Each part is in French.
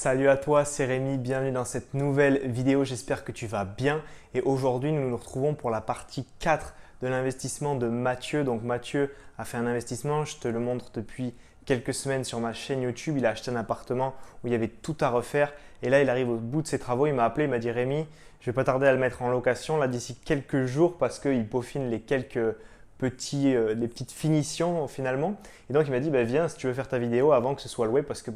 Salut à toi, c'est Rémi, bienvenue dans cette nouvelle vidéo, j'espère que tu vas bien. Et aujourd'hui, nous nous retrouvons pour la partie 4 de l'investissement de Mathieu. Donc Mathieu a fait un investissement, je te le montre depuis quelques semaines sur ma chaîne YouTube. Il a acheté un appartement où il y avait tout à refaire. Et là, il arrive au bout de ses travaux, il m'a appelé, il m'a dit Rémi, je vais pas tarder à le mettre en location là d'ici quelques jours parce qu'il peaufine les les petites finitions finalement. Et donc il m'a dit viens si tu veux faire ta vidéo avant que ce soit loué parce que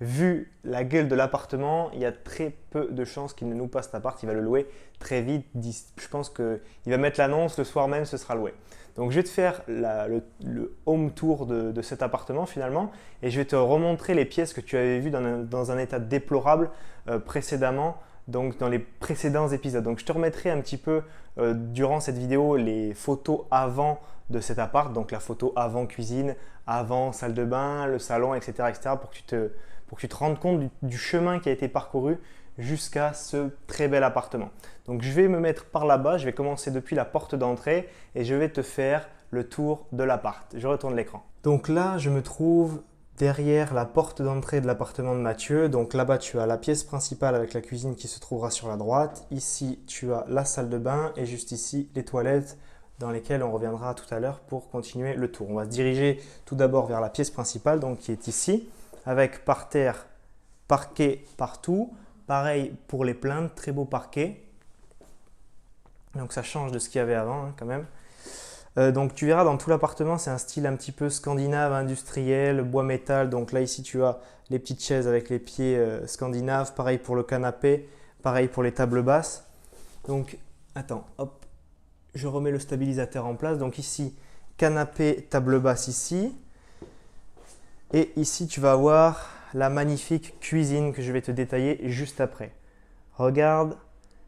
vu la gueule de l'appartement, il y a très peu de chances qu'il ne loue pas cet appart. Il va le louer très vite. Je pense qu'il va mettre l'annonce le soir même, ce sera loué. Donc je vais te faire le home tour de cet appartement finalement et je vais te remontrer les pièces que tu avais vues dans un état déplorable précédemment, donc dans les précédents épisodes. Donc je te remettrai un petit peu durant cette vidéo les photos avant de cet appart, donc la photo avant cuisine, avant salle de bain, le salon, etc. pour que tu te rendes compte du chemin qui a été parcouru jusqu'à ce très bel appartement. Donc je vais me mettre par là-bas, je vais commencer depuis la porte d'entrée et je vais te faire le tour de l'appart. Je retourne l'écran. Donc là, je me trouve derrière la porte d'entrée de l'appartement de Mathieu. Donc là-bas, tu as la pièce principale avec la cuisine qui se trouvera sur la droite. Ici, tu as la salle de bain et juste ici, les toilettes dans lesquelles on reviendra tout à l'heure pour continuer le tour. On va se diriger tout d'abord vers la pièce principale, donc qui est ici, avec par terre, parquet partout. Pareil pour les plaintes, très beau parquet. Donc ça change de ce qu'il y avait avant quand même. Donc tu verras dans tout l'appartement, c'est un style un petit peu scandinave, industriel, bois métal. Donc là ici tu as les petites chaises avec les pieds scandinaves. Pareil pour le canapé, pareil pour les tables basses. Donc attends, hop, je remets le stabilisateur en place. Donc ici, canapé, table basse ici. Et ici tu vas avoir la magnifique cuisine que je vais te détailler juste après. Regarde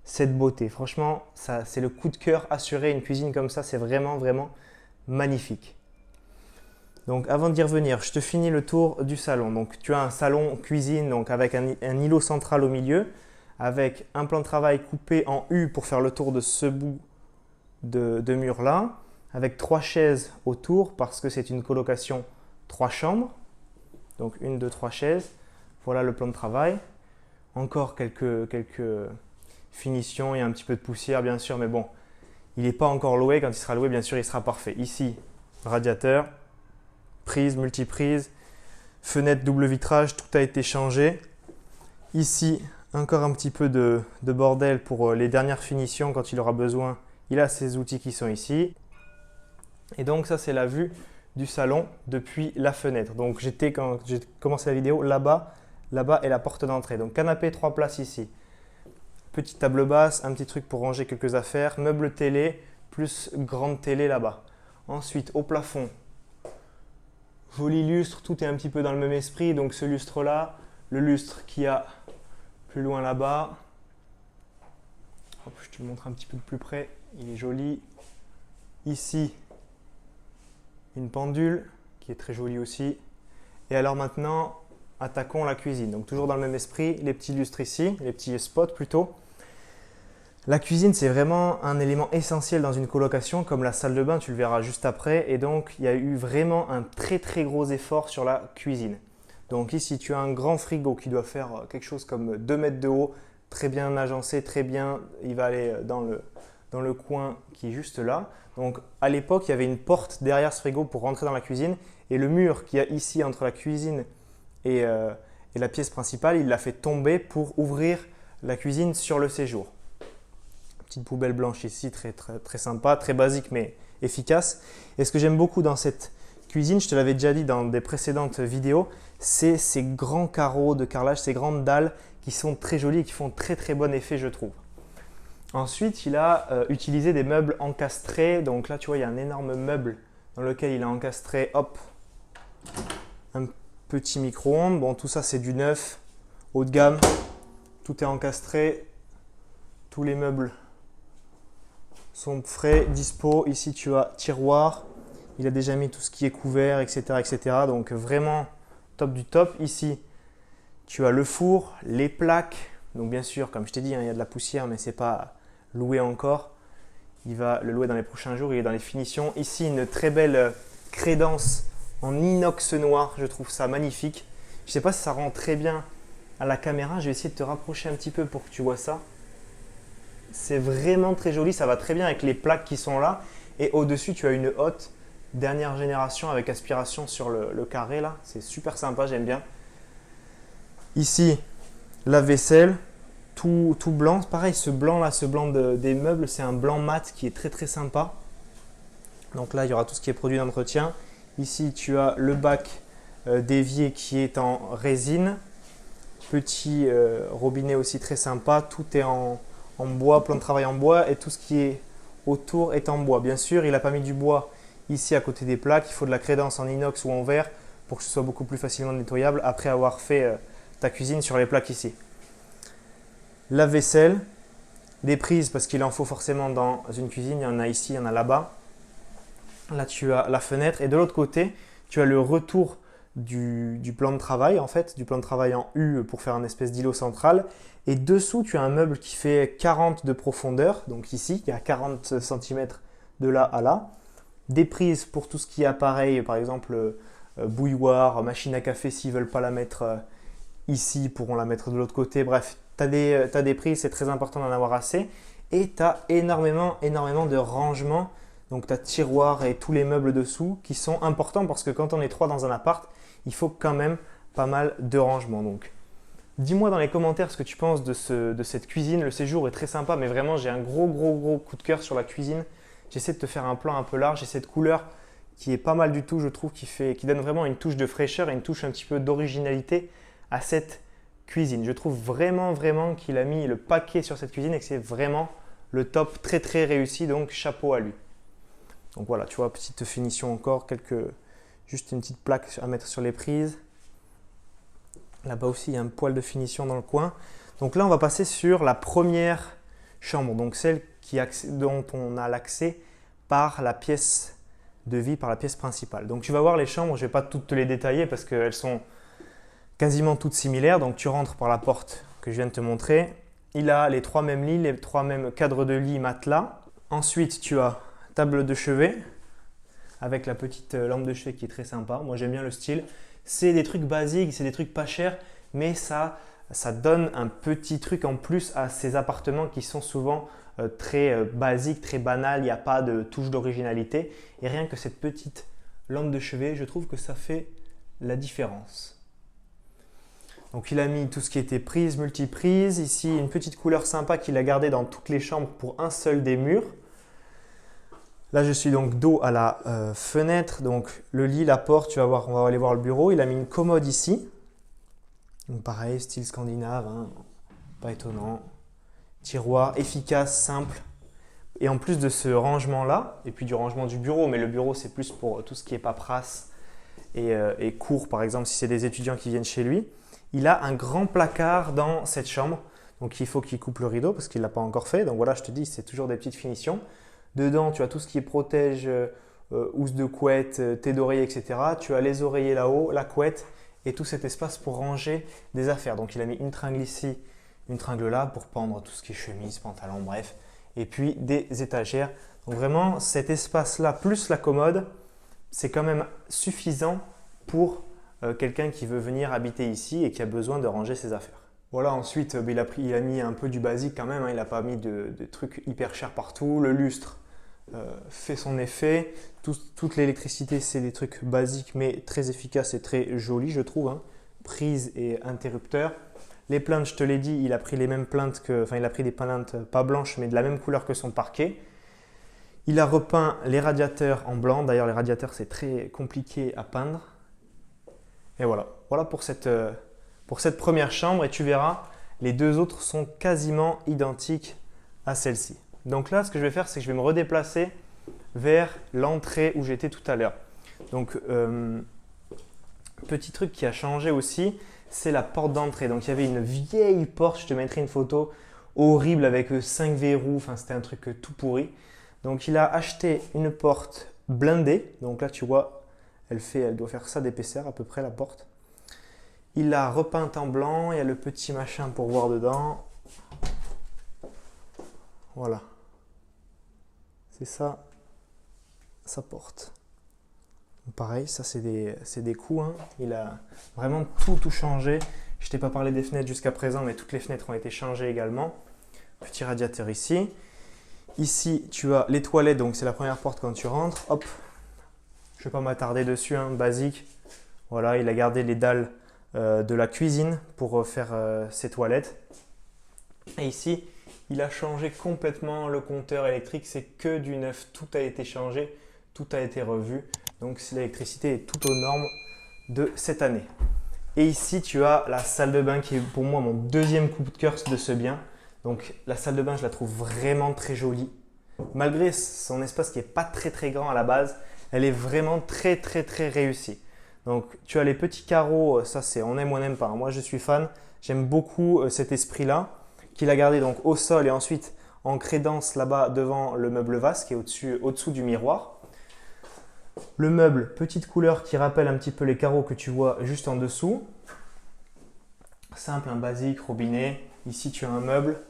cette beauté. Franchement, ça, c'est le coup de cœur assuré. Une cuisine comme ça, c'est vraiment, vraiment magnifique. Donc avant d'y revenir, je te finis le tour du salon. Donc tu as un salon cuisine donc avec un îlot central au milieu, avec un plan de travail coupé en U pour faire le tour de ce bout de mur là, avec 3 chaises autour parce que c'est une colocation 3 chambres. Donc 1, 2, 3 chaises. Voilà le plan de travail. Encore quelques finitions, il y a un petit peu de poussière bien sûr, mais bon, il n'est pas encore loué. Quand il sera loué, bien sûr, il sera parfait. Ici, radiateur, prise, multiprise, fenêtre double vitrage, tout a été changé. Ici, encore un petit peu de bordel pour les dernières finitions quand il aura besoin. Il a ses outils qui sont ici. Et donc ça, c'est la vue du salon depuis la fenêtre. Donc quand j'ai commencé la vidéo, là-bas est la porte d'entrée. Donc canapé 3 places ici. Petite table basse, un petit truc pour ranger quelques affaires, meuble télé, plus grande télé là-bas. Ensuite, au plafond, joli lustre, tout est un petit peu dans le même esprit. Donc ce lustre-là, le lustre qu'il y a plus loin là-bas. Hop, je te le montre un petit peu de plus près, il est joli. Ici, une pendule qui est très jolie aussi. Et alors maintenant, attaquons la cuisine. Donc toujours dans le même esprit, les petits lustres ici, les petits spots plutôt. La cuisine, c'est vraiment un élément essentiel dans une colocation, comme la salle de bain, tu le verras juste après. Et donc, il y a eu vraiment un très très gros effort sur la cuisine. Donc ici, tu as un grand frigo qui doit faire quelque chose comme 2 mètres de haut, très bien agencé, très bien. Il va aller dans le coin qui est juste là. Donc à l'époque, il y avait une porte derrière ce frigo pour rentrer dans la cuisine. Et le mur qu'il y a ici entre la cuisine et la pièce principale, il l'a fait tomber pour ouvrir la cuisine sur le séjour. Petite poubelle blanche ici, très, très, très sympa, très basique mais efficace. Et ce que j'aime beaucoup dans cette cuisine, je te l'avais déjà dit dans des précédentes vidéos, c'est ces grands carreaux de carrelage, ces grandes dalles qui sont très jolies et qui font très très bon effet je trouve. Ensuite, il a utilisé des meubles encastrés. Donc là, tu vois, il y a un énorme meuble dans lequel il a encastré, hop, un petit micro-ondes. Bon, tout ça, c'est du neuf, haut de gamme. Tout est encastré. Tous les meubles sont frais, dispo. Ici, tu as tiroir. Il a déjà mis tout ce qui est couvert, etc., etc. Donc, vraiment top du top. Ici, tu as le four, les plaques. Donc, bien sûr, comme je t'ai dit, il y a de la poussière, mais ce n'est pas loué encore. Il va le louer dans les prochains jours. Il est dans les finitions. Ici, une très belle crédence en inox noir. Je trouve ça magnifique. Je ne sais pas si ça rend très bien à la caméra. Je vais essayer de te rapprocher un petit peu pour que tu vois ça. C'est vraiment très joli, ça va très bien avec les plaques qui sont là. Et au-dessus, tu as une hotte dernière génération avec aspiration sur le carré là. C'est super sympa, j'aime bien. Ici, la vaisselle, tout blanc. Pareil, ce blanc là, ce blanc des meubles, c'est un blanc mat qui est très très sympa. Donc là, il y aura tout ce qui est produit d'entretien. Ici, tu as le bac d'évier qui est en résine. Petit robinet aussi très sympa. Tout est en bois, plan de travail en bois et tout ce qui est autour est en bois. Bien sûr, il n'a pas mis du bois ici à côté des plaques. Il faut de la crédence en inox ou en verre pour que ce soit beaucoup plus facilement nettoyable après avoir fait ta cuisine sur les plaques ici. La vaisselle, des prises parce qu'il en faut forcément dans une cuisine. Il y en a ici, il y en a là-bas. Là, tu as la fenêtre et de l'autre côté, tu as le retour du plan de travail, en fait, du plan de travail en U pour faire un espèce d'îlot central. Et dessous, tu as un meuble qui fait 40 de profondeur. Donc ici, il y a 40 cm de là à là. Des prises pour tout ce qui est appareil, par exemple bouilloire, machine à café, s'ils ne veulent pas la mettre ici, ils pourront la mettre de l'autre côté. Bref, tu as des prises, c'est très important d'en avoir assez. Et tu as énormément de rangements. Donc tu as tiroirs et tous les meubles dessous qui sont importants parce que quand on est 3 dans un appart, il faut quand même pas mal de rangements. Donc dis-moi dans les commentaires ce que tu penses de cette cuisine. Le séjour est très sympa, mais vraiment j'ai un gros coup de cœur sur la cuisine. J'essaie de te faire un plan un peu large. J'ai cette couleur qui est pas mal du tout, je trouve, qui donne vraiment une touche de fraîcheur et une touche un petit peu d'originalité à cette cuisine. Je trouve vraiment qu'il a mis le paquet sur cette cuisine et que c'est vraiment le top, très réussi. Donc chapeau à lui. Donc voilà, tu vois, petite finition encore, juste une petite plaque à mettre sur les prises. Là-bas aussi, il y a un poil de finition dans le coin. Donc là, on va passer sur la première chambre, donc celle dont on a l'accès par la pièce de vie, par la pièce principale. Donc tu vas voir les chambres, je ne vais pas toutes te les détailler parce qu'elles sont quasiment toutes similaires. Donc tu rentres par la porte que je viens de te montrer. Il a les 3 mêmes lits, les 3 mêmes cadres de lit, matelas. Ensuite, tu as table de chevet avec la petite lampe de chevet qui est très sympa. Moi, j'aime bien le style. C'est des trucs basiques, c'est des trucs pas chers, mais ça donne un petit truc en plus à ces appartements qui sont souvent très basiques, très banals. Il n'y a pas de touche d'originalité. Et rien que cette petite lampe de chevet, je trouve que ça fait la différence. Donc, il a mis tout ce qui était prise, multiprise. Ici, une petite couleur sympa qu'il a gardée dans toutes les chambres pour un seul des murs. Là, je suis donc dos à la fenêtre, donc le lit, la porte, tu vas voir, on va aller voir le bureau. Il a mis une commode ici. Donc pareil, style scandinave, hein, pas étonnant. Tiroir efficace, simple. Et en plus de ce rangement-là, et puis du rangement du bureau, mais le bureau c'est plus pour tout ce qui est paperasse et cours, par exemple, si c'est des étudiants qui viennent chez lui. Il a un grand placard dans cette chambre, donc il faut qu'il coupe le rideau parce qu'il ne l'a pas encore fait. Donc voilà, je te dis, c'est toujours des petites finitions. Dedans, tu as tout ce qui est protège, housse de couette, thé d'oreiller, etc. Tu as les oreillers là-haut, la couette et tout cet espace pour ranger des affaires. Donc, il a mis une tringle ici, une tringle là pour pendre tout ce qui est chemise, pantalon, bref. Et puis, des étagères. Donc, vraiment, cet espace-là plus la commode, c'est quand même suffisant pour quelqu'un qui veut venir habiter ici et qui a besoin de ranger ses affaires. Voilà, ensuite, il a mis un peu du basique quand même. Hein. Il n'a pas mis de trucs hyper chers partout. Le lustre fait son effet. Toute l'électricité, c'est des trucs basiques mais très efficaces et très jolis, je trouve. Hein. Prise et interrupteur. Les plaintes, je te l'ai dit, il a pris les mêmes plaintes il a pris des plaintes pas blanches mais de la même couleur que son parquet. Il a repeint les radiateurs en blanc. D'ailleurs, les radiateurs, c'est très compliqué à peindre. Et voilà. Voilà pour cette première chambre et tu verras, les deux autres sont quasiment identiques à celle-ci. Donc là, ce que je vais faire, c'est que je vais me redéplacer vers l'entrée où j'étais tout à l'heure. Donc, petit truc qui a changé aussi, c'est la porte d'entrée. Donc, il y avait une vieille porte, je te mettrai une photo horrible avec 5 verrous, enfin c'était un truc tout pourri. Donc, il a acheté une porte blindée. Donc là, tu vois, elle doit faire ça d'épaisseur à peu près la porte. Il l'a repeinte en blanc, il y a le petit machin pour voir dedans. Voilà. C'est ça, sa porte. Pareil, ça c'est des coups. Hein. Il a vraiment tout changé. Je t'ai pas parlé des fenêtres jusqu'à présent, mais toutes les fenêtres ont été changées également. Petit radiateur ici. Ici, tu as les toilettes, donc c'est la première porte quand tu rentres. Hop, je ne vais pas m'attarder dessus, hein, basique. Voilà, il a gardé les dalles de la cuisine pour faire ses toilettes. Et ici, il a changé complètement le compteur électrique. C'est que du neuf, tout a été changé, tout a été revu. Donc l'électricité est tout aux normes de cette année. Et ici, tu as la salle de bain qui est pour moi mon deuxième coup de cœur de ce bien. Donc la salle de bain, je la trouve vraiment très jolie. Malgré son espace qui n'est pas très grand à la base, elle est vraiment très réussie. Donc tu as les petits carreaux, ça c'est on aime ou on n'aime pas. Moi je suis fan, j'aime beaucoup cet esprit-là qu'il a gardé donc au sol et ensuite en crédence là-bas devant le meuble vase qui est au-dessous du miroir. Le meuble, petite couleur qui rappelle un petit peu les carreaux que tu vois juste en dessous. Simple, un basique, robinet. Ici tu as un meuble.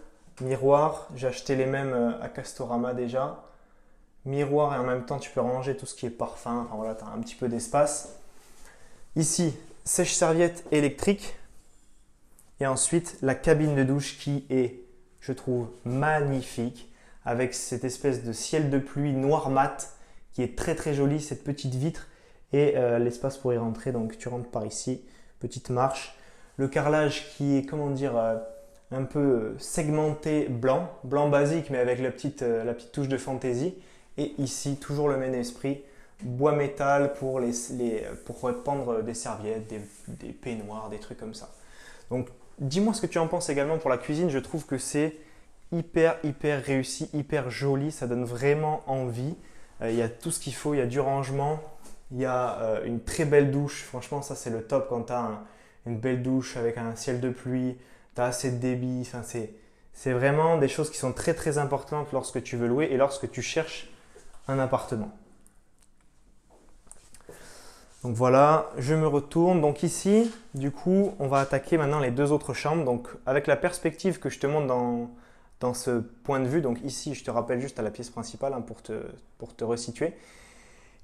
Miroir, j'ai acheté les mêmes à Castorama déjà. Miroir et en même temps tu peux ranger tout ce qui est parfum. Enfin voilà, tu as un petit peu d'espace. Ici, sèche-serviette électrique. Et ensuite, la cabine de douche qui est, je trouve, magnifique. Avec cette espèce de ciel de pluie noir mat qui est très joli. Cette petite vitre et l'espace pour y rentrer. Donc tu rentres par ici, petite marche. Le carrelage qui est, comment dire, un peu segmenté blanc basique mais avec la petite touche de fantaisie. Et ici, toujours le même esprit, bois métal pour répandre des serviettes, des peignoirs, des trucs comme ça. Donc, dis-moi ce que tu en penses également pour la cuisine. Je trouve que c'est hyper réussi, hyper joli. Ça donne vraiment envie. Il y a tout ce qu'il faut, il y a du rangement, il y a une très belle douche. Franchement, ça c'est le top quand tu as une belle douche avec un ciel de pluie. Tu as assez de débit, enfin, c'est vraiment des choses qui sont très importantes lorsque tu veux louer et lorsque tu cherches un appartement. Donc voilà, je me retourne. Donc ici, du coup, on va attaquer maintenant les deux autres chambres. Donc avec la perspective que je te montre dans ce point de vue. Donc ici, je te rappelle juste à la pièce principale hein, pour te resituer.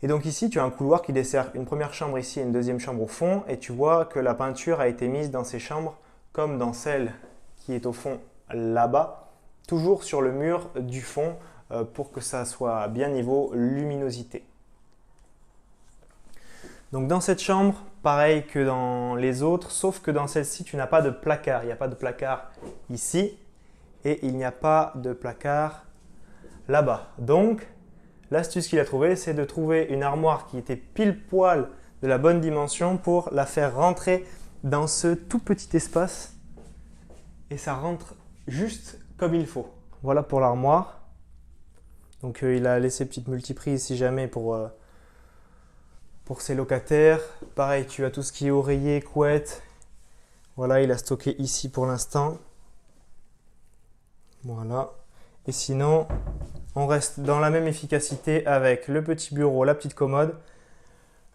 Et donc ici, tu as un couloir qui dessert une première chambre ici et une deuxième chambre au fond. Et tu vois que la peinture a été mise dans ces chambres comme dans celle qui est au fond là-bas, toujours sur le mur du fond pour que ça soit bien niveau luminosité. Donc dans cette chambre, pareil que dans les autres, sauf que dans celle-ci, tu n'as pas de placard. Il n'y a pas de placard ici et il n'y a pas de placard là-bas. Donc, l'astuce qu'il a trouvée, c'est de trouver une armoire qui était pile poil de la bonne dimension pour la faire rentrer dans ce tout petit espace et ça rentre juste comme il faut. Voilà pour l'armoire. Donc il a laissé petite multiprise si jamais pour ses locataires. Pareil, tu as tout ce qui est oreiller, couette. Voilà, il a stocké ici pour l'instant. Voilà. Et sinon, on reste dans la même efficacité avec le petit bureau, la petite commode,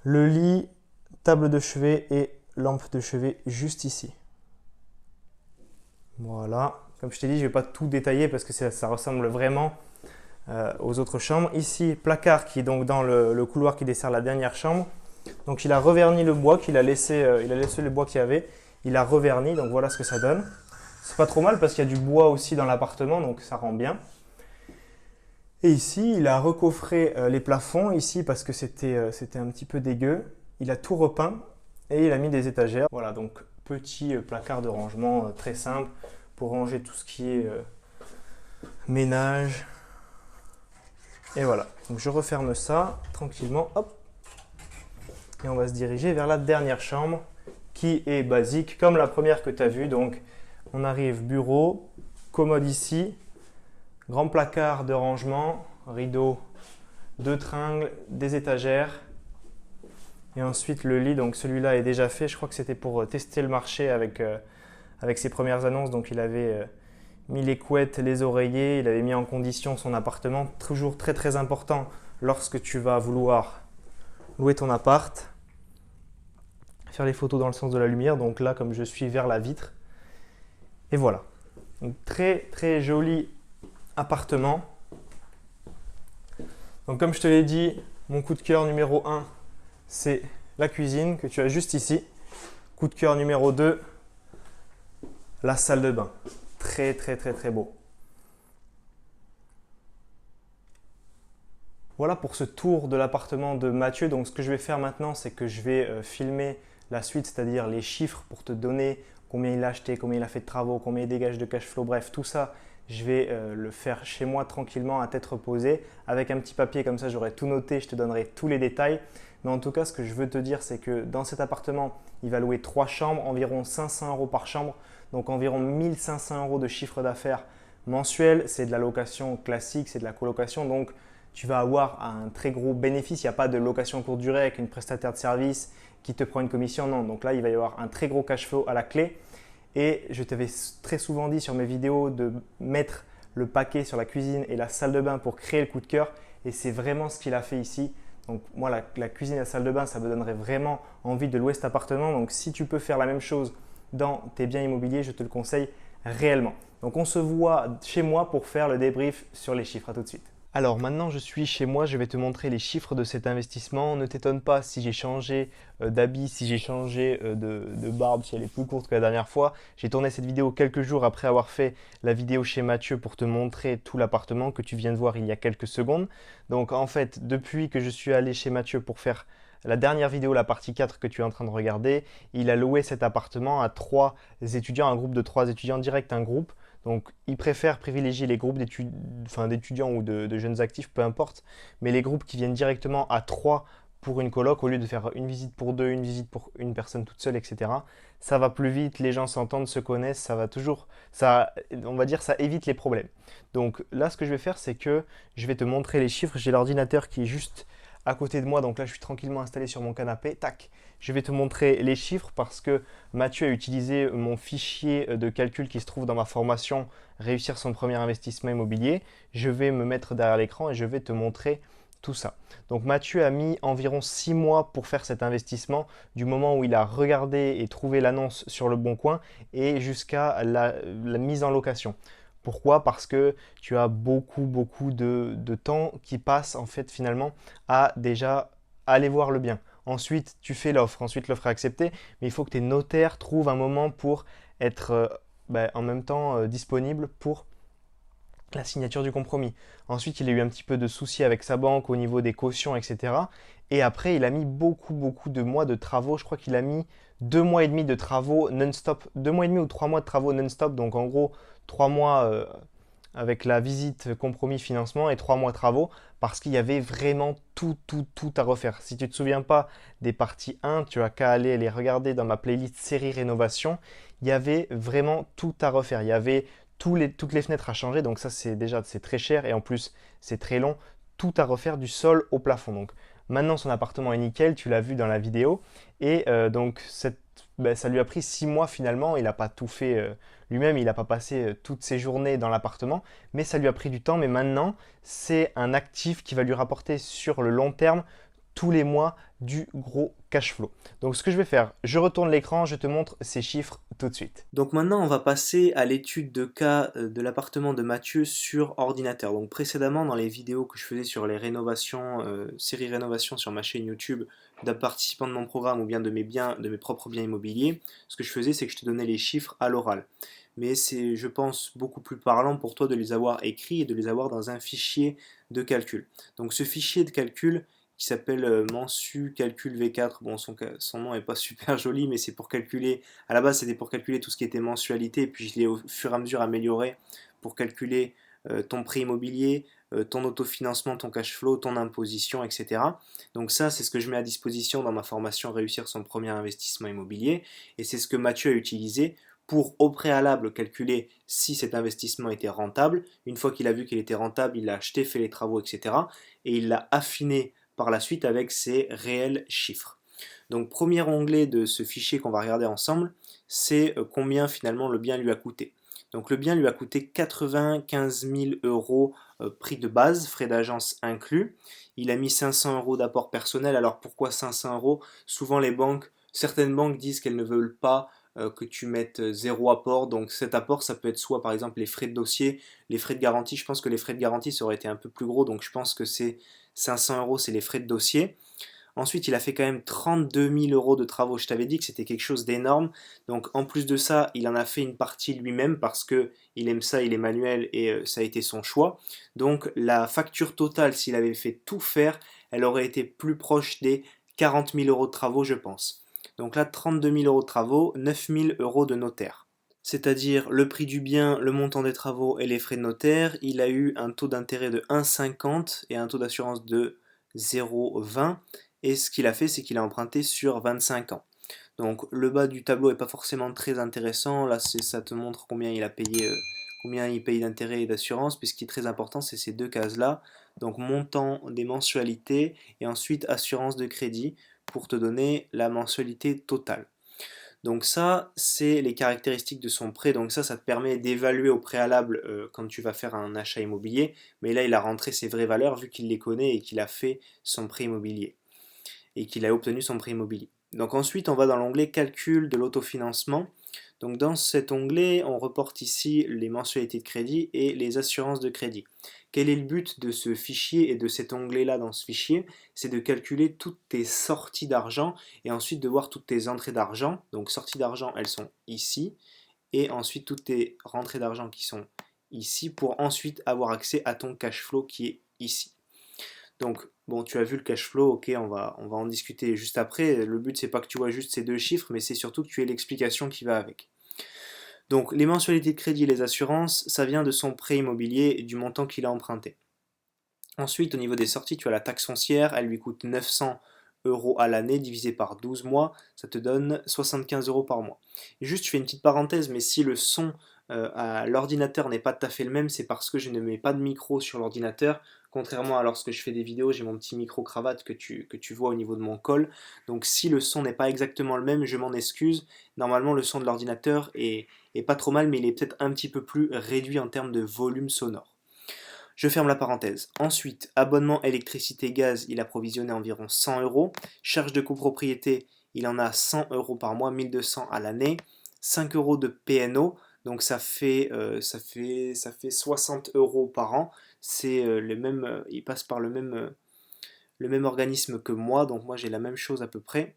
le lit, table de chevet et lampe de chevet juste ici. Voilà. Comme je t'ai dit, je ne vais pas tout détailler parce que ça ressemble vraiment aux autres chambres. Ici, placard qui est donc dans le couloir qui dessert la dernière chambre. Donc il a reverni le bois qu'il a laissé, le bois qu'il y avait. Il a reverni, donc voilà ce que ça donne. C'est pas trop mal parce qu'il y a du bois aussi dans l'appartement, donc ça rend bien. Et ici, il a recoffré les plafonds ici parce que c'était un petit peu dégueu. Il a tout repeint et il a mis des étagères. Voilà, donc petit placard de rangement très simple pour ranger tout ce qui est ménage. Et voilà, donc je referme ça tranquillement, hop. Et on va se diriger vers la dernière chambre qui est basique comme la première que tu as vue. Donc on arrive bureau, commode ici, grand placard de rangement, rideau, deux tringles, des étagères. Et ensuite le lit, donc celui-là est déjà fait. Je crois que c'était pour tester le marché avec ses premières annonces. Donc il avait mis les couettes, les oreillers, il avait mis en condition son appartement. Toujours très important lorsque tu vas vouloir louer ton appart. Faire les photos dans le sens de la lumière. Donc là, comme je suis vers la vitre. Et voilà. Donc très joli appartement. Donc comme je te l'ai dit, mon coup de cœur numéro 1, c'est la cuisine que tu as juste ici. Coup de cœur numéro 2, la salle de bain. Très très très très beau. Voilà pour ce tour de l'appartement de Mathieu. Donc ce que je vais faire maintenant, c'est que je vais filmer la suite, c'est-à-dire les chiffres pour te donner combien il a acheté, combien il a fait de travaux, combien il dégage de cash flow, bref, tout ça, je vais le faire chez moi tranquillement à tête reposée avec un petit papier, comme ça j'aurai tout noté, je te donnerai tous les détails. Mais en tout cas, ce que je veux te dire, c'est que dans cet appartement, il va louer 3 chambres, environ 500 euros par chambre, donc environ 1500 euros de chiffre d'affaires mensuel. C'est de la location classique, c'est de la colocation, donc tu vas avoir un très gros bénéfice. Il n'y a pas de location courte durée avec une prestataire de service qui te prend une commission. Non, donc là, il va y avoir un très gros cash flow à la clé. Et je t'avais très souvent dit sur mes vidéos de mettre le paquet sur la cuisine et la salle de bain pour créer le coup de cœur. Et c'est vraiment ce qu'il a fait ici. Donc moi, la cuisine et la salle de bain, ça me donnerait vraiment envie de louer cet appartement. Donc si tu peux faire la même chose dans tes biens immobiliers, je te le conseille réellement. Donc on se voit chez moi pour faire le débrief sur les chiffres. À tout de suite. Alors maintenant je suis chez moi, je vais te montrer les chiffres de cet investissement. Ne t'étonne pas si j'ai changé d'habit, si j'ai changé de barbe, si elle est plus courte que la dernière fois. J'ai tourné cette vidéo quelques jours après avoir fait la vidéo chez Mathieu pour te montrer tout l'appartement que tu viens de voir il y a quelques secondes. Donc en fait, depuis que je suis allé chez Mathieu pour faire la dernière vidéo, la partie 4 que tu es en train de regarder, il a loué cet appartement à 3 étudiants, un groupe de 3 étudiants direct, un groupe. Donc, il préfère privilégier les groupes d'étudiants ou de jeunes actifs, peu importe, mais les groupes qui viennent directement à 3 pour une coloc au lieu de faire une visite pour 2, une visite pour une personne toute seule, etc. Ça va plus vite, les gens s'entendent, se connaissent, ça va toujours, ça, on va dire, ça évite les problèmes. Donc là, ce que je vais faire, c'est que je vais te montrer les chiffres. J'ai l'ordinateur qui est juste à côté de moi, donc là, je suis tranquillement installé sur mon canapé. Tac, je vais te montrer les chiffres parce que Mathieu a utilisé mon fichier de calcul qui se trouve dans ma formation Réussir son premier investissement immobilier. Je vais me mettre derrière l'écran et je vais te montrer tout ça. Donc Mathieu a mis environ 6 mois pour faire cet investissement, du moment où il a regardé et trouvé l'annonce sur le Bon Coin et jusqu'à la mise en location. Pourquoi? Parce que tu as beaucoup de temps qui passe en fait finalement à déjà aller voir le bien. Ensuite, tu fais l'offre. Ensuite, l'offre est acceptée. Mais il faut que tes notaires trouvent un moment pour être en même temps disponible pour la signature du compromis. Ensuite, il a eu un petit peu de soucis avec sa banque au niveau des cautions, etc. Et après, il a mis beaucoup de mois de travaux. Je crois qu'il a mis 2 mois et demi de travaux non-stop. 2 mois et demi ou 3 mois de travaux non-stop. Donc en gros, 3 mois avec la visite, compromis, financement et 3 mois de travaux parce qu'il y avait vraiment tout à refaire. Si tu ne te souviens pas des parties 1, tu as qu'à aller les regarder dans ma playlist série rénovation. Il y avait vraiment tout à refaire. Il y avait toutes les fenêtres à changer, donc ça c'est très cher et en plus c'est très long, tout à refaire du sol au plafond. Donc maintenant son appartement est nickel, tu l'as vu dans la vidéo et donc ça lui a pris 6 mois finalement, il n'a pas tout fait lui-même, il n'a pas passé toutes ses journées dans l'appartement, mais ça lui a pris du temps, mais maintenant c'est un actif qui va lui rapporter sur le long terme tous les mois du gros cash flow. Donc ce que je vais faire, je retourne l'écran, je te montre ces chiffres tout de suite. Donc maintenant on va passer à l'étude de cas de l'appartement de Mathieu sur ordinateur. Donc précédemment dans les vidéos que je faisais sur les rénovations, série rénovation sur ma chaîne YouTube d'un participant de mon programme ou bien de mes propres biens immobiliers, ce que je faisais c'est que je te donnais les chiffres à l'oral. Mais c'est, je pense, beaucoup plus parlant pour toi de les avoir écrits et de les avoir dans un fichier de calcul. Donc ce fichier de calcul, qui s'appelle Mensu Calcul V4. Bon, son nom n'est pas super joli, mais c'est pour calculer, à la base c'était pour calculer tout ce qui était mensualité, et puis je l'ai au fur et à mesure amélioré pour calculer ton prêt immobilier, ton autofinancement, ton cash flow, ton imposition, etc. Donc ça, c'est ce que je mets à disposition dans ma formation Réussir son premier investissement immobilier, et c'est ce que Mathieu a utilisé pour au préalable calculer si cet investissement était rentable. Une fois qu'il a vu qu'il était rentable, il l'a acheté, fait les travaux, etc. Et il l'a affiné par la suite avec ses réels chiffres. Donc premier onglet de ce fichier qu'on va regarder ensemble, c'est combien finalement le bien lui a coûté. Donc le bien lui a coûté 95 000 euros prix de base, frais d'agence inclus. Il a mis 500 euros d'apport personnel. Alors pourquoi 500 euros? Souvent certaines banques disent qu'elles ne veulent pas que tu mettes zéro apport. Donc cet apport, ça peut être soit par exemple les frais de dossier, les frais de garantie. Je pense que les frais de garantie, ça aurait été un peu plus gros. Donc je pense que c'est 500 euros, c'est les frais de dossier. Ensuite, il a fait quand même 32 000 euros de travaux. Je t'avais dit que c'était quelque chose d'énorme. Donc, en plus de ça, il en a fait une partie lui-même parce que il aime ça, il est manuel et ça a été son choix. Donc, la facture totale, s'il avait fait tout faire, elle aurait été plus proche des 40 000 euros de travaux, je pense. Donc là, 32 000 euros de travaux, 9 000 euros de notaire. C'est-à-dire le prix du bien, le montant des travaux et les frais de notaire. Il a eu un taux d'intérêt de 1,50 et un taux d'assurance de 0,20. Et ce qu'il a fait, c'est qu'il a emprunté sur 25 ans. Donc le bas du tableau n'est pas forcément très intéressant. Là, ça te montre combien il a payé, combien il paye d'intérêt et d'assurance. Puis ce qui est très important, c'est ces deux cases-là. Donc montant des mensualités et ensuite assurance de crédit pour te donner la mensualité totale. Donc ça, c'est les caractéristiques de son prêt. Donc ça te permet d'évaluer au préalable quand tu vas faire un achat immobilier. Mais là, il a rentré ses vraies valeurs vu qu'il les connaît et qu'il a fait son prêt immobilier et qu'il a obtenu son prêt immobilier. Donc ensuite, on va dans l'onglet calcul de l'autofinancement. Donc dans cet onglet, on reporte ici les mensualités de crédit et les assurances de crédit. Quel est le but de ce fichier et de cet onglet-là dans ce fichier? C'est de calculer toutes tes sorties d'argent et ensuite de voir toutes tes entrées d'argent. Donc sorties d'argent, elles sont ici. Et ensuite toutes tes rentrées d'argent qui sont ici pour ensuite avoir accès à ton cash flow qui est ici. Donc, bon, tu as vu le cash flow, ok, on va en discuter juste après. Le but, c'est pas que tu vois juste ces deux chiffres, mais c'est surtout que tu aies l'explication qui va avec. Donc, les mensualités de crédit et les assurances, ça vient de son prêt immobilier et du montant qu'il a emprunté. Ensuite, au niveau des sorties, tu as la taxe foncière, elle lui coûte 900 euros à l'année, divisé par 12 mois, ça te donne 75 euros par mois. Et juste, je fais une petite parenthèse, mais si le son à l'ordinateur n'est pas tout à fait le même, c'est parce que je ne mets pas de micro sur l'ordinateur. Contrairement à lorsque je fais des vidéos, j'ai mon petit micro-cravate que tu vois au niveau de mon col. Donc si le son n'est pas exactement le même, je m'en excuse. Normalement, le son de l'ordinateur est pas trop mal, mais il est peut-être un petit peu plus réduit en termes de volume sonore. Je ferme la parenthèse. Ensuite, abonnement électricité-gaz, il a provisionné environ 100 euros. Charge de copropriété, il en a 100 euros par mois, 1200 à l'année. 5 euros de PNO, donc ça fait 60 euros par an. C'est le même, il passe par le même organisme que moi, donc moi j'ai la même chose à peu près.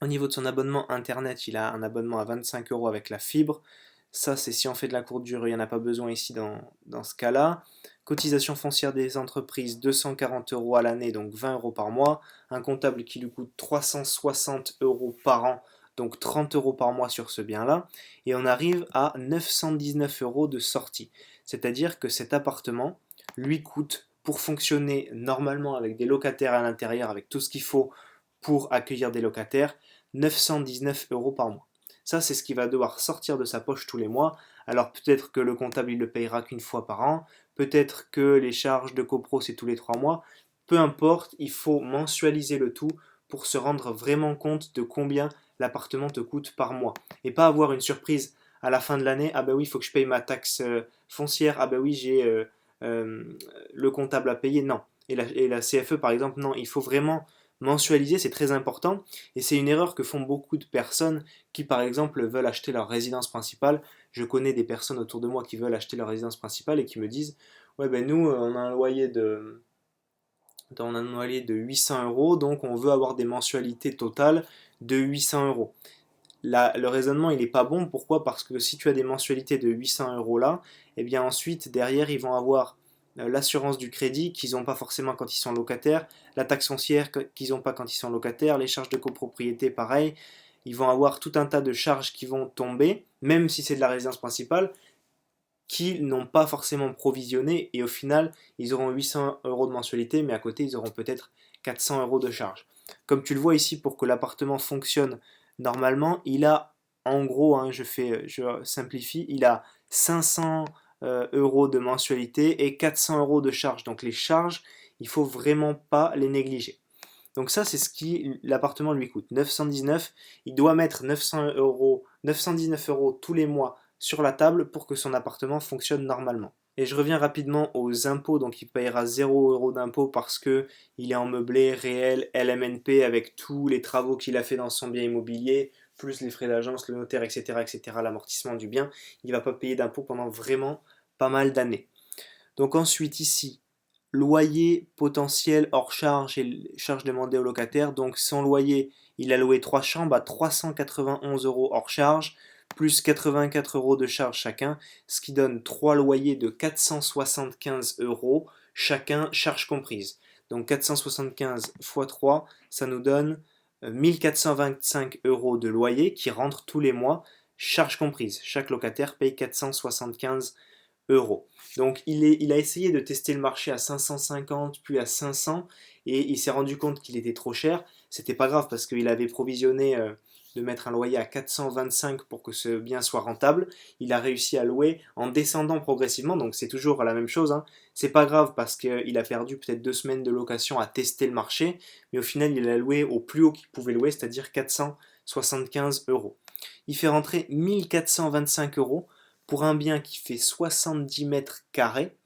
Au niveau de son abonnement internet, il a un abonnement à 25 euros avec la fibre. Ça, c'est si on fait de la courte durée, il n'y en a pas besoin ici dans ce cas-là. Cotisation foncière des entreprises, 240 euros à l'année, donc 20 euros par mois. Un comptable qui lui coûte 360 euros par an, donc 30 euros par mois sur ce bien-là. Et on arrive à 919 euros de sortie. C'est-à-dire que cet appartement lui coûte, pour fonctionner normalement avec des locataires à l'intérieur, avec tout ce qu'il faut pour accueillir des locataires, 919 euros par mois. Ça, c'est ce qu'il va devoir sortir de sa poche tous les mois. Alors peut-être que le comptable, il le payera qu'une fois par an. Peut-être que les charges de copro, c'est tous les 3 mois. Peu importe, il faut mensualiser le tout pour se rendre vraiment compte de combien l'appartement te coûte par mois. Et pas avoir une surprise à la fin de l'année. Ah ben oui, il faut que je paye ma taxe foncière. Ah ben oui, j'ai le comptable à payer. Non. Et la CFE, par exemple, non. Il faut vraiment mensualiser, c'est très important. Et c'est une erreur que font beaucoup de personnes qui, par exemple, veulent acheter leur résidence principale. Je connais des personnes autour de moi qui veulent acheter leur résidence principale et qui me disent, ouais ben nous, on a un loyer de 800 euros, donc on veut avoir des mensualités totales de 800 euros. Le raisonnement il n'est pas bon, pourquoi? Parce que si tu as des mensualités de 800 euros là, et bien ensuite derrière ils vont avoir l'assurance du crédit qu'ils n'ont pas forcément quand ils sont locataires, la taxe foncière qu'ils n'ont pas quand ils sont locataires, les charges de copropriété pareil, ils vont avoir tout un tas de charges qui vont tomber, même si c'est de la résidence principale, qu'ils n'ont pas forcément provisionné et au final ils auront 800 euros de mensualité mais à côté ils auront peut-être 400 euros de charges. Comme tu le vois ici, pour que l'appartement fonctionne normalement, il a en gros, hein, je simplifie, il a 500 euros de mensualité et 400 euros de charges. Donc les charges, il faut vraiment pas les négliger. Donc ça, c'est ce qui l'appartement lui coûte. 919, il doit mettre 900 euros, 919 euros tous les mois sur la table pour que son appartement fonctionne normalement. Et je reviens rapidement aux impôts, donc il payera 0 euros d'impôt parce que il est en meublé réel LMNP avec tous les travaux qu'il a fait dans son bien immobilier, plus les frais d'agence, le notaire, etc., etc., l'amortissement du bien. Il ne va pas payer d'impôt pendant vraiment pas mal d'années. Donc ensuite ici, loyer potentiel hors charge et charges demandées au locataire. Donc son loyer, il a loué 3 chambres à 391 euros hors charge, plus 84 euros de charge chacun, ce qui donne 3 loyers de 475 euros chacun, charges comprises. Donc 475 x 3, ça nous donne 1425 euros de loyer qui rentrent tous les mois, charges comprises. Chaque locataire paye 475 euros. Donc il a essayé de tester le marché à 550 puis à 500 et il s'est rendu compte qu'il était trop cher. C'était pas grave parce qu'il avait provisionné de mettre un loyer à 425 pour que ce bien soit rentable. Il a réussi à louer en descendant progressivement, donc c'est toujours la même chose, hein. C'est pas grave parce qu'il a perdu peut-être 2 semaines de location à tester le marché, mais au final il a loué au plus haut qu'il pouvait louer, c'est-à-dire 475 euros. Il fait rentrer 1425 euros pour un bien qui fait 70 mètres carrés,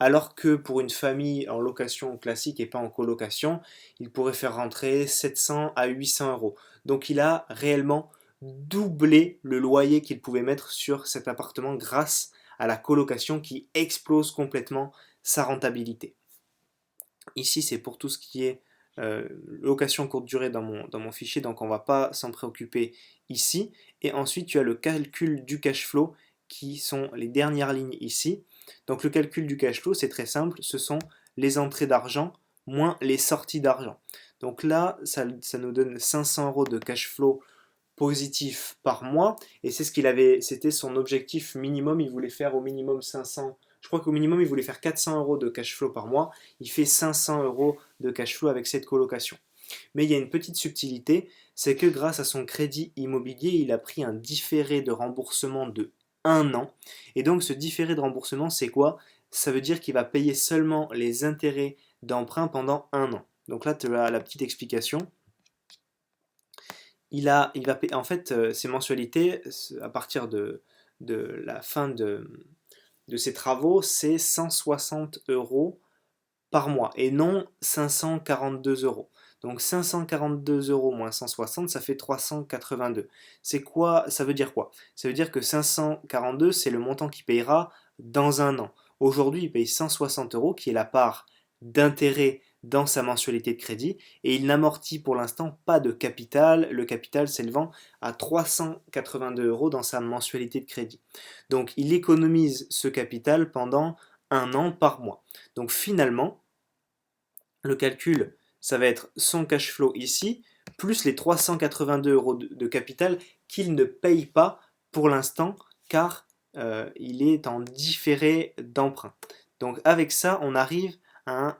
alors que pour une famille en location classique et pas en colocation, il pourrait faire rentrer 700 à 800 euros. Donc il a réellement doublé le loyer qu'il pouvait mettre sur cet appartement grâce à la colocation qui explose complètement sa rentabilité. Ici, c'est pour tout ce qui est location courte durée dans mon fichier, donc on ne va pas s'en préoccuper ici. Et ensuite, tu as le calcul du cash flow qui sont les dernières lignes ici. Donc le calcul du cash flow, c'est très simple, ce sont les entrées d'argent moins les sorties d'argent. Donc là, ça nous donne 500 euros de cash flow positif par mois, et c'est ce qu'il avait, c'était son objectif minimum, il voulait faire au minimum 500, je crois qu'au minimum il voulait faire 400 euros de cash flow par mois, il fait 500 euros de cash flow avec cette colocation. Mais il y a une petite subtilité, c'est que grâce à son crédit immobilier, il a pris un différé de remboursement de 1 an, et donc ce différé de remboursement, c'est quoi? Ça veut dire qu'il va payer seulement les intérêts d'emprunt pendant 1 an. Donc là, tu as la petite explication. Il va payer, en fait, ses mensualités, à partir de la fin de ses travaux, c'est 160 euros par mois et non 542 euros. Donc 542 euros moins 160, ça fait 382. C'est quoi? Ça veut dire quoi? Ça veut dire que 542, c'est le montant qu'il payera dans un an. Aujourd'hui, il paye 160 euros, qui est la part d'intérêt dans sa mensualité de crédit, et il n'amortit pour l'instant pas de capital, le capital s'élevant à 382 euros dans sa mensualité de crédit. Donc il économise ce capital pendant 1 an par mois. Donc finalement, le calcul, ça va être son cash flow ici, plus les 382 euros de capital qu'il ne paye pas pour l'instant, car il est en différé d'emprunt. Donc avec ça, on arrive à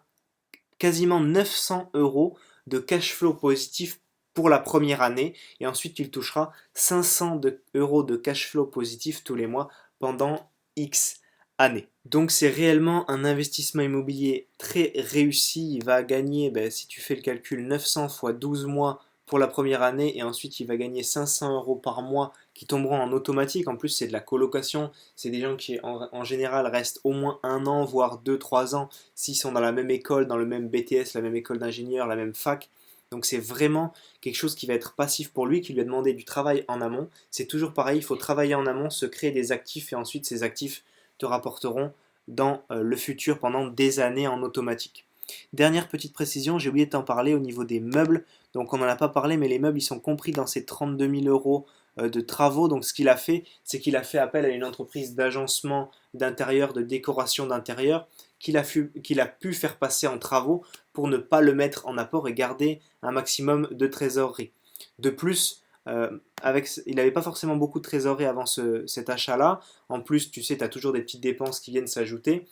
quasiment 900 euros de cash flow positif pour la première année, et ensuite il touchera 500 euros de cash flow positif tous les mois pendant X années. Donc c'est réellement un investissement immobilier très réussi. Il va gagner, si tu fais le calcul, 900 fois 12 mois pour la première année, et ensuite il va gagner 500 euros par mois qui tomberont en automatique. En plus, c'est de la colocation, c'est des gens qui en général restent au moins 1 an, voire 2, 3 ans, s'ils sont dans la même école, dans le même BTS, la même école d'ingénieur, la même fac. Donc c'est vraiment quelque chose qui va être passif pour lui, qui lui a demandé du travail en amont. C'est toujours pareil, il faut travailler en amont, se créer des actifs, et ensuite ces actifs te rapporteront dans le futur pendant des années en automatique. Dernière petite précision, j'ai oublié de t'en parler au niveau des meubles. Donc on n'en a pas parlé, mais les meubles ils sont compris dans ces 32 000 euros de travaux. Donc ce qu'il a fait, c'est qu'il a fait appel à une entreprise d'agencement d'intérieur, de décoration d'intérieur, qu'il a pu faire passer en travaux pour ne pas le mettre en apport et garder un maximum de trésorerie. De plus, il n'avait pas forcément beaucoup de trésorerie avant cet achat-là. En plus, tu sais, tu as toujours des petites dépenses qui viennent s'ajouter.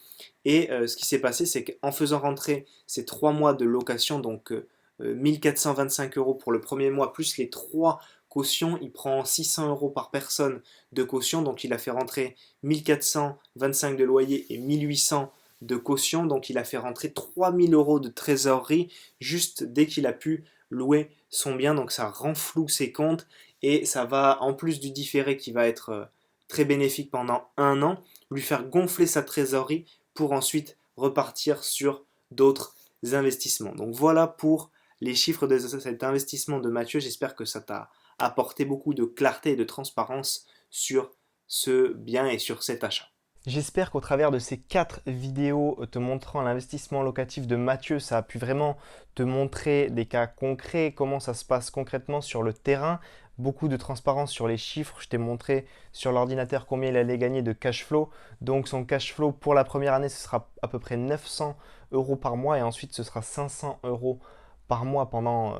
Et ce qui s'est passé, c'est qu'en faisant rentrer ces 3 mois de location, donc 1425 euros pour le premier mois, plus les 3 cautions, il prend 600 euros par personne de caution. Donc il a fait rentrer 1425 de loyer et 1800 de caution. Donc il a fait rentrer 3000 euros de trésorerie juste dès qu'il a pu louer son bien. Donc ça renfloue ses comptes et ça va, en plus du différé qui va être très bénéfique pendant 1 an, lui faire gonfler sa trésorerie pour ensuite repartir sur d'autres investissements. Donc voilà pour les chiffres de cet investissement de Mathieu. J'espère que ça t'a apporté beaucoup de clarté et de transparence sur ce bien et sur cet achat. J'espère qu'au travers de ces 4 vidéos te montrant l'investissement locatif de Mathieu, ça a pu vraiment te montrer des cas concrets, comment ça se passe concrètement sur le terrain. Beaucoup de transparence sur les chiffres. Je t'ai montré sur l'ordinateur combien il allait gagner de cash flow. Donc son cash flow pour la première année, ce sera à peu près 900 euros par mois et ensuite ce sera 500 euros par mois pendant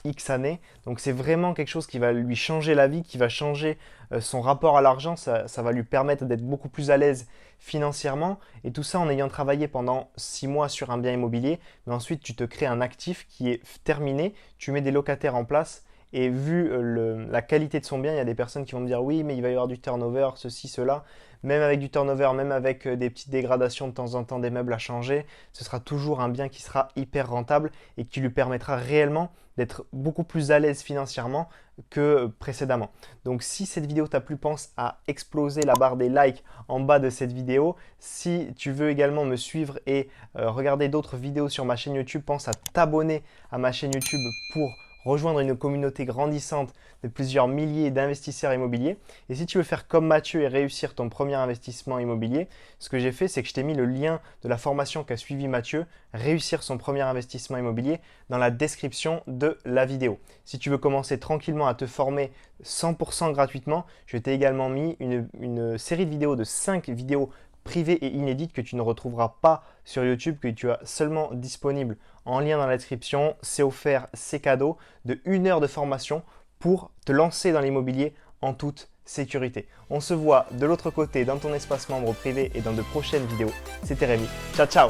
X années. Donc c'est vraiment quelque chose qui va lui changer la vie, qui va changer son rapport à l'argent. Ça va lui permettre d'être beaucoup plus à l'aise financièrement. Et tout ça en ayant travaillé pendant 6 mois sur un bien immobilier. Mais ensuite, tu te crées un actif qui est terminé. Tu mets des locataires en place. Et vu la qualité de son bien, il y a des personnes qui vont me dire oui, mais il va y avoir du turnover, ceci, cela. Même avec du turnover, même avec des petites dégradations de temps en temps des meubles à changer, ce sera toujours un bien qui sera hyper rentable et qui lui permettra réellement d'être beaucoup plus à l'aise financièrement que précédemment. Donc si cette vidéo t'a plu, pense à exploser la barre des likes en bas de cette vidéo. Si tu veux également me suivre et regarder d'autres vidéos sur ma chaîne YouTube, pense à t'abonner à ma chaîne YouTube pour rejoindre une communauté grandissante de plusieurs milliers d'investisseurs immobiliers. Et si tu veux faire comme Mathieu et réussir ton premier investissement immobilier, ce que j'ai fait, c'est que je t'ai mis le lien de la formation qu'a suivi Mathieu, réussir son premier investissement immobilier, dans la description de la vidéo. Si tu veux commencer tranquillement à te former 100% gratuitement, je t'ai également mis une série de vidéos de 5 vidéos privées et inédites que tu ne retrouveras pas sur YouTube, que tu as seulement disponible en lien dans la description. C'est offert, c'est cadeau de 1 heure de formation pour te lancer dans l'immobilier en toute sécurité. On se voit de l'autre côté dans ton espace membre privé et dans de prochaines vidéos. C'était Rémi. Ciao, ciao!